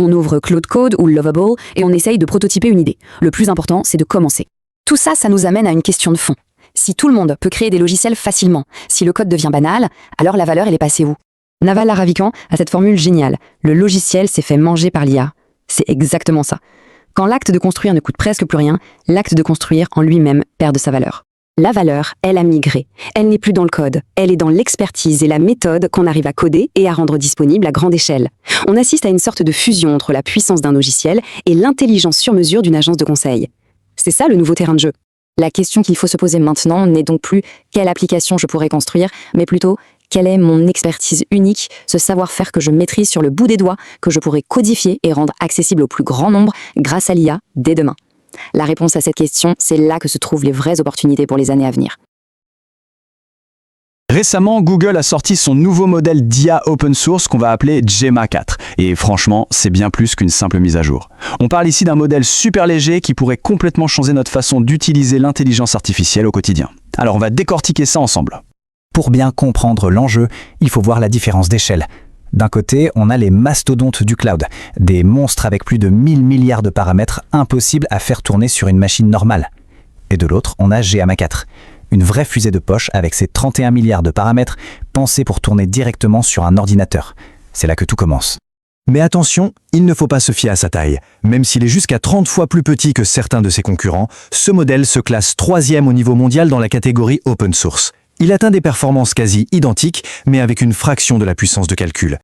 On ouvre Claude Code ou Lovable et on essaye de prototyper une idée. Le plus important, c'est de commencer. Tout ça, ça nous amène à une question de fond. Si tout le monde peut créer des logiciels facilement, si le code devient banal, alors la valeur, elle est passée où? Naval Ravikant a cette formule géniale. Le logiciel s'est fait manger par l'IA. C'est exactement ça. Quand l'acte de construire ne coûte presque plus rien, l'acte de construire en lui-même perd de sa valeur. La valeur, elle a migré. Elle n'est plus dans le code. Elle est dans l'expertise et la méthode qu'on arrive à coder et à rendre disponible à grande échelle. On assiste à une sorte de fusion entre la puissance d'un logiciel et l'intelligence sur mesure d'une agence de conseil. C'est ça le nouveau terrain de jeu. La question qu'il faut se poser maintenant n'est donc plus quelle application je pourrais construire, mais plutôt quelle est mon expertise unique, ce savoir-faire que je maîtrise sur le bout des doigts, que je pourrais codifier et rendre accessible au plus grand nombre grâce à l'IA dès demain. La réponse à cette question, c'est là que se trouvent les vraies opportunités pour les années à venir. Récemment, Google a sorti son nouveau modèle d'IA open source qu'on va appeler Gemma 4. Et franchement, c'est bien plus qu'une simple mise à jour. On parle ici d'un modèle super léger qui pourrait complètement changer notre façon d'utiliser l'intelligence artificielle au quotidien. Alors on va décortiquer ça ensemble. Pour bien comprendre l'enjeu, il faut voir la différence d'échelle. D'un côté, on a les mastodontes du cloud, des monstres avec plus de 1000 milliards de paramètres impossibles à faire tourner sur une machine normale. Et de l'autre, on a Gemma 4, une vraie fusée de poche avec ses 31 milliards de paramètres pensés pour tourner directement sur un ordinateur. C'est là que tout commence. Mais attention, il ne faut pas se fier à sa taille. Même s'il est jusqu'à 30 fois plus petit que certains de ses concurrents, ce modèle se classe 3e au niveau mondial dans la catégorie open source. Il atteint des performances quasi identiques, mais avec une fraction de la puissance de calcul.